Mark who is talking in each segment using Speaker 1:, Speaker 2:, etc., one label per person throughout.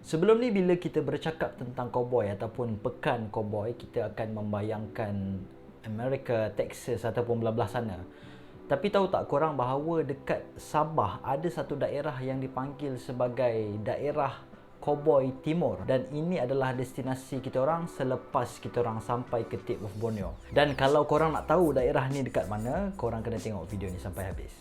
Speaker 1: Sebelum ni bila kita bercakap tentang cowboy ataupun pekan cowboy, kita akan membayangkan Amerika, Texas ataupun belah-belah sana. Tapi tahu tak korang bahawa dekat Sabah ada satu daerah yang dipanggil sebagai daerah Cowboy Timur, dan ini adalah destinasi kita orang selepas kita orang sampai ke Tip of Borneo. Dan kalau korang nak tahu daerah ni dekat mana, korang kena tengok video ni sampai habis.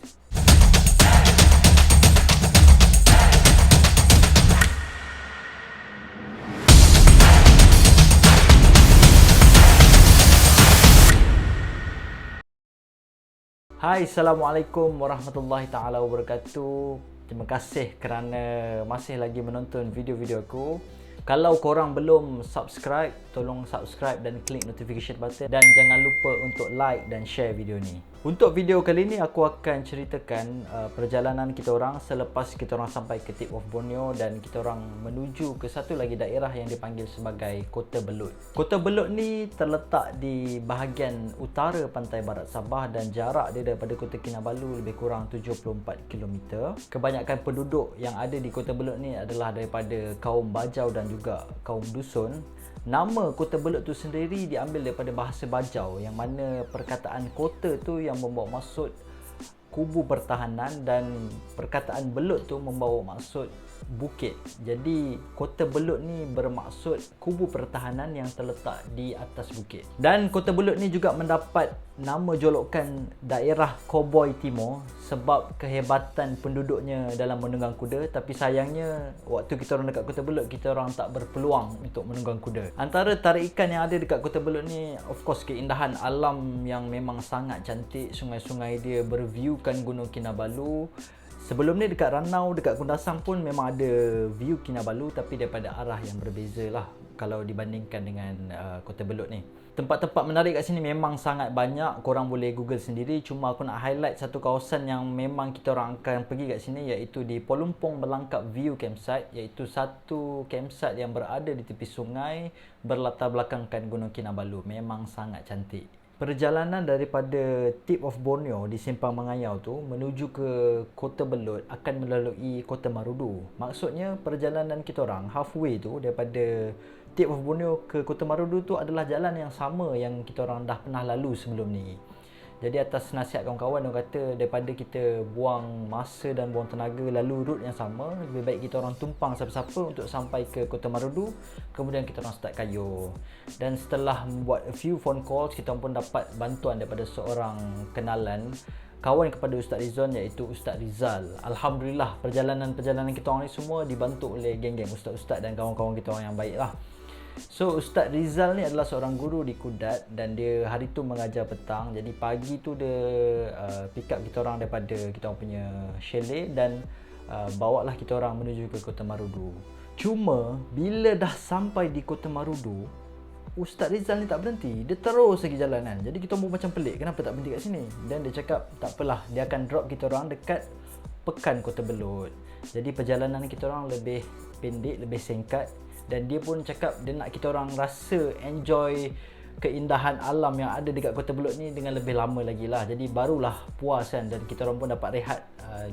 Speaker 1: Hai, Assalamualaikum warahmatullahi taala wabarakatuh. Terima kasih kerana masih lagi menonton video-video aku. Kalau korang belum subscribe, tolong subscribe dan klik notification button, dan jangan lupa untuk like dan share video ni. Untuk video kali ni aku akan ceritakan perjalanan kita orang selepas kita orang sampai ke Tip of Borneo dan kita orang menuju ke satu lagi daerah yang dipanggil sebagai Kota Belud. Kota Belud ni terletak di bahagian utara pantai barat Sabah dan jarak dia daripada Kota Kinabalu lebih kurang 74 km. Kebanyakan penduduk yang ada di Kota Belud ni adalah daripada kaum Bajau dan juga kaum Dusun. Nama Kota Belud tu sendiri diambil daripada bahasa Bajau, yang mana perkataan kota tu yang membawa maksud kubu pertahanan dan perkataan belud tu membawa maksud bukit. Jadi Kota Belud ni bermaksud kubu pertahanan yang terletak di atas bukit. Dan Kota Belud ni juga mendapat nama jolokan daerah Cowboy Timur sebab kehebatan penduduknya dalam menunggang kuda. Tapi sayangnya waktu kita orang dekat Kota Belud, kita orang tak berpeluang untuk menunggang kuda. Antara tarikan yang ada dekat Kota Belud ni, of course, keindahan alam yang memang sangat cantik. Sungai-sungai dia berviewkan Gunung Kinabalu. Sebelum ni dekat Ranau, dekat Kundasang pun memang ada view Kinabalu, tapi daripada arah yang berbeza lah kalau dibandingkan dengan Kota Belud ni. Tempat-tempat menarik kat sini memang sangat banyak, korang boleh google sendiri. Cuma aku nak highlight satu kawasan yang memang kita orang akan pergi kat sini, iaitu di Polumpong Melangkap View Campsite, iaitu satu campsite yang berada di tepi sungai berlatar belakangkan Gunung Kinabalu. Memang sangat cantik. Perjalanan daripada Tip of Borneo di Simpang Mengayau tu menuju ke Kota Belud akan melalui Kota Marudu. Maksudnya perjalanan kita orang halfway tu daripada Tip of Borneo ke Kota Marudu tu adalah jalan yang sama yang kita orang dah pernah lalu sebelum ni. Jadi atas nasihat kawan-kawan, dia kata daripada kita buang masa dan buang tenaga lalu route yang sama, lebih baik kita orang tumpang siapa-siapa untuk sampai ke Kota Marudu, kemudian kita orang start kayuh. Dan setelah membuat a few phone calls, kita pun dapat bantuan daripada seorang kenalan, kawan kepada Ustaz Rizwan, iaitu Ustaz Rizal. Alhamdulillah, perjalanan-perjalanan kita orang ni semua dibantu oleh geng-geng ustaz-ustaz dan kawan-kawan kita orang yang baik lah. So Ustaz Rizal ni adalah seorang guru di Kudat dan dia hari tu mengajar petang. Jadi pagi tu dia pick up kita orang daripada kita orang punya chalet dan bawalah kita orang menuju ke Kota Marudu. Cuma bila dah sampai di Kota Marudu, Ustaz Rizal ni tak berhenti. Dia terus lagi jalan kan. Jadi kita pun macam pelik, kenapa tak berhenti kat sini? Dan dia cakap tak apalah, dia akan drop kita orang dekat Pekan Kota Belud. Jadi perjalanan kita orang lebih pendek, lebih singkat. Dan dia pun cakap dia nak kita orang rasa enjoy keindahan alam yang ada dekat Kota Belud ni dengan lebih lama lagi lah. Jadi barulah puas kan, dan kita orang pun dapat rehat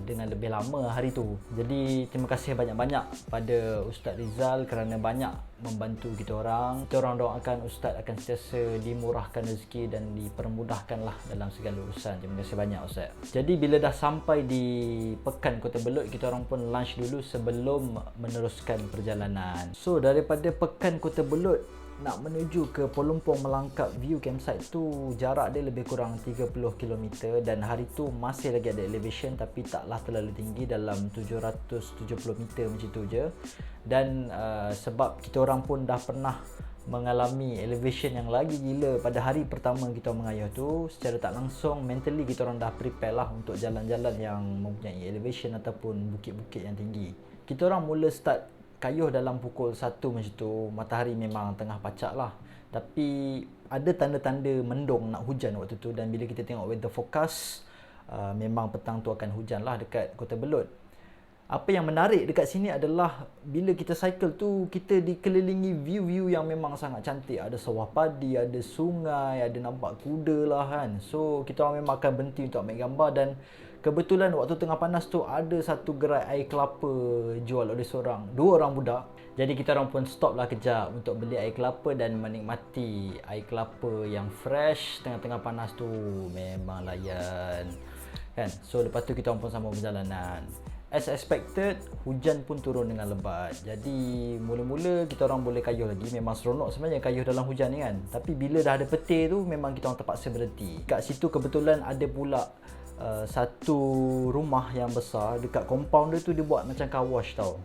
Speaker 1: dengan lebih lama hari tu. Jadi terima kasih banyak-banyak pada Ustaz Rizal kerana banyak membantu kita orang. Kita orang doakan Ustaz akan sentiasa dimurahkan rezeki dan dipermudahkan lah dalam segala urusan. Terima kasih banyak Ustaz. Jadi bila dah sampai di Pekan Kota Belud, kita orang pun lunch dulu sebelum meneruskan perjalanan. So daripada Pekan Kota Belud nak menuju ke Polumpong Melangkap View Campsite tu jarak dia lebih kurang 30 km, dan hari tu masih lagi ada elevation tapi taklah terlalu tinggi, dalam 770 meter macam tu je. Dan sebab kita orang pun dah pernah mengalami elevation yang lagi gila pada hari pertama kita mengayuh tu, secara tak langsung mentally kita orang dah prepare lah untuk jalan-jalan yang mempunyai elevation ataupun bukit-bukit yang tinggi. Kita orang mula start kayuh dalam pukul 1 macam tu. Matahari memang tengah pacak lah, tapi ada tanda-tanda mendung nak hujan waktu tu. Dan bila kita tengok weather forecast, memang petang tu akan hujan lah dekat Kota Belud. Apa yang menarik dekat sini adalah bila kita cycle tu, kita dikelilingi view-view yang memang sangat cantik. Ada sawah padi, ada sungai, ada nampak kuda lah kan. So kita orang memang akan berhenti untuk ambil gambar, dan Kebetulan waktu tengah panas tu ada satu gerai air kelapa jual oleh dua orang budak. Jadi kita orang pun stop lah kejap untuk beli air kelapa dan menikmati air kelapa yang fresh tengah-tengah panas tu. Memang layan kan. So lepas tu kita orang pun sama perjalanan. As expected, hujan pun turun dengan lebat. Jadi mula-mula kita orang boleh kayuh lagi. Memang seronok sebenarnya kayuh dalam hujan ni kan. Tapi bila dah ada petir tu, memang kita orang terpaksa berhenti. Kat situ kebetulan ada pula satu rumah yang besar. Dekat compound dia tu dia buat macam car wash tau.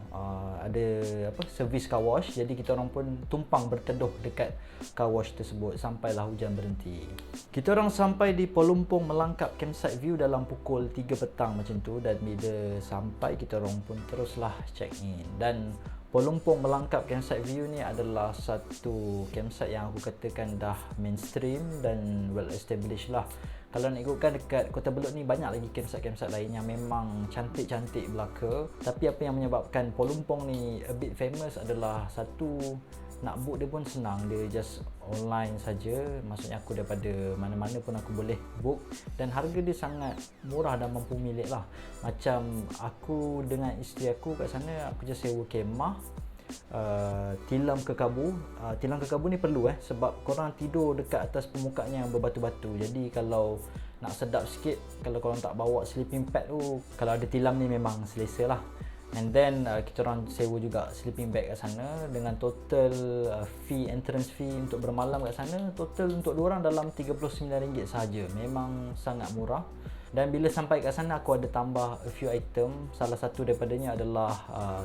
Speaker 1: Ada servis car wash. Jadi kita orang pun tumpang berteduh dekat car wash tersebut sampailah hujan berhenti. Kita orang sampai di Pelumpong Melangkap Campsite View dalam pukul 3 petang macam tu. Dan bila sampai kita orang pun teruslah check in. Dan Pelumpong Melangkap Campsite View ni adalah satu campsite yang aku katakan dah mainstream dan well established lah. Kalau nak ikutkan dekat Kota Belud ni banyak lagi campsite-campsite lain yang memang cantik-cantik belaka. Tapi apa yang menyebabkan Pelumpong ni a bit famous adalah satu, nak book dia pun senang. Dia just online saja. Maksudnya aku daripada mana-mana pun aku boleh book. Dan harga dia sangat murah dan mampu milik lah. Macam aku dengan isteri aku kat sana, aku just sewa kemah. Tilam kekabu. Tilam kekabu ni perlu sebab korang tidur dekat atas permukaan yang berbatu-batu. Jadi kalau nak sedap sikit, kalau korang tak bawa sleeping pad tu, kalau ada tilam ni memang selesa lah. And then kita orang sewa juga sleeping bag kat sana dengan total entrance fee untuk bermalam kat sana, total untuk dua orang dalam RM39 sahaja. Memang sangat murah. Dan bila sampai kat sana aku ada tambah a few item. Salah satu daripadanya adalah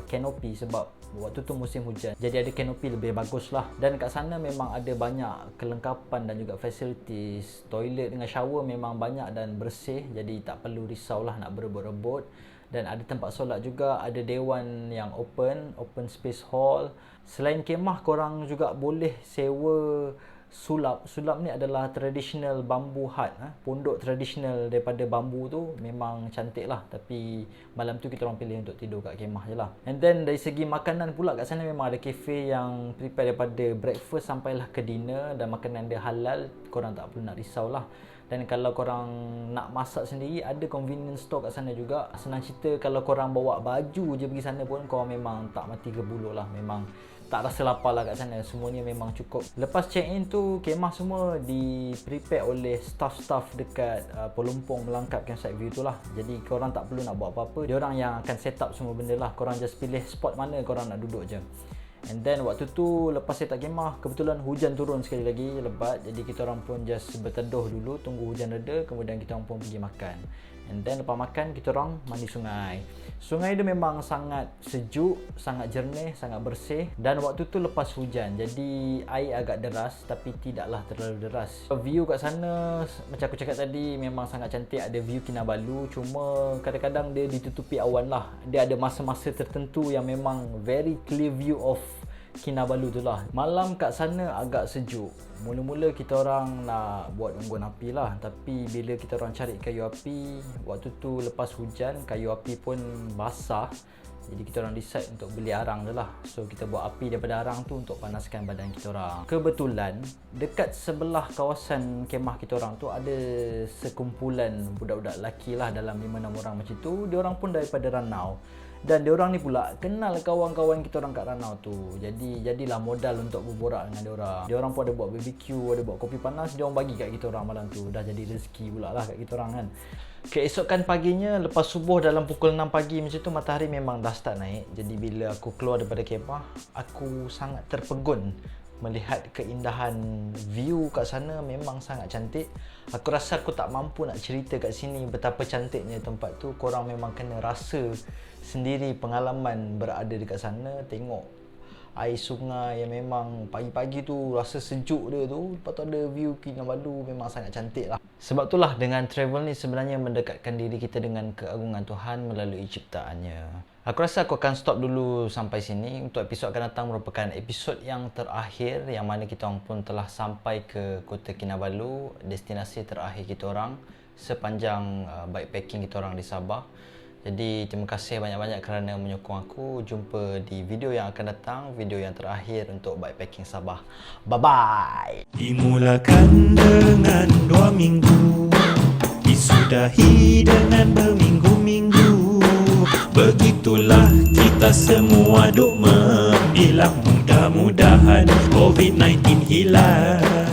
Speaker 1: canopy sebab waktu tu musim hujan. Jadi ada canopy lebih bagus lah. Dan kat sana memang ada banyak kelengkapan dan juga facilities. Toilet dengan shower memang banyak dan bersih. Jadi tak perlu risau lah nak berebut-rebut. Dan ada tempat solat juga, ada dewan yang open space hall. Selain kemah, korang juga boleh sewa sulap. Sulap ni adalah traditional bambu hut. Pondok tradisional daripada bambu tu memang cantik lah. Tapi malam tu kita orang pilih untuk tidur kat kemah je lah. And then dari segi makanan pula kat sana memang ada cafe yang prepare daripada breakfast sampailah ke dinner. Dan makanan dia halal, korang tak perlu nak risau lah. Dan kalau korang nak masak sendiri, ada convenience store kat sana juga. Senang cerita, kalau korang bawa baju je pergi sana pun, korang memang tak mati gebuluk lah. Memang tak rasa lapar lah kat sana. Semuanya memang cukup. Lepas check in tu, kemah semua di prepare oleh staff-staff dekat Pelumpong Melangkap Campsite View tu lah. Jadi korang tak perlu nak buat apa-apa. Diorang yang akan set up semua benda lah. Korang just pilih spot mana korang nak duduk je. And then waktu tu lepas set up kemah, kebetulan hujan turun sekali lagi, lebat. Jadi kita orang pun just berteduh dulu, tunggu hujan reda. Kemudian kita orang pun pergi makan. And then lepas makan, kita orang mandi sungai. Sungai dia memang sangat sejuk, sangat jernih, sangat bersih. Dan waktu tu lepas hujan, jadi air agak deras tapi tidaklah terlalu deras. View kat sana, macam aku cakap tadi, memang sangat cantik. Ada view Kinabalu. Cuma kadang-kadang dia ditutupi awan lah. Dia ada masa-masa tertentu yang memang very clear view of Kinabalu tu lah. Malam kat sana agak sejuk. Mula-mula kita orang nak buat unggun api lah. Tapi bila kita orang cari kayu api, waktu tu lepas hujan, kayu api pun basah. Jadi kita orang decide untuk beli arang je lah. So kita buat api daripada arang tu untuk panaskan badan kita orang. Kebetulan dekat sebelah kawasan kemah kita orang tu ada sekumpulan budak-budak lelaki lah, dalam 5-6 orang macam tu. Dia orang pun daripada Ranau. Dan diorang ni pula kenal kawan-kawan kita orang kat Ranau tu. Jadilah modal untuk berborak dengan diorang. Diorang pun ada buat BBQ, ada buat kopi panas. Diorang bagi kat kita orang malam tu. Dah jadi rezeki pula lah kat kita orang kan. Keesokan paginya, lepas subuh dalam pukul 6 pagi macam tu, matahari memang dah start naik. Jadi bila aku keluar daripada kemah, aku sangat terpegun melihat keindahan view kat sana. Memang sangat cantik. Aku rasa aku tak mampu nak cerita kat sini betapa cantiknya tempat tu. Korang memang kena rasa sendiri pengalaman berada dekat sana. Tengok air sungai yang memang pagi-pagi tu rasa sejuk dia tu. Lepas tu ada view Kinabalu, memang sangat cantik lah. Sebab itulah dengan travel ni sebenarnya mendekatkan diri kita dengan keagungan Tuhan melalui ciptaannya. Aku rasa aku akan stop dulu sampai sini. Untuk episod akan datang merupakan episod yang terakhir, yang mana kita orang pun telah sampai ke Kota Kinabalu, destinasi terakhir kita orang sepanjang bikepacking kita orang di Sabah. Jadi terima kasih banyak-banyak kerana menyokong aku. Jumpa di video yang akan datang, video yang terakhir untuk bikepacking Sabah. Bye-bye.
Speaker 2: Dimulakan dengan 2 minggu disudahi dengan berminggu-minggu. Begitulah kita semua duk membilang, mudah-mudahan COVID-19 hilang.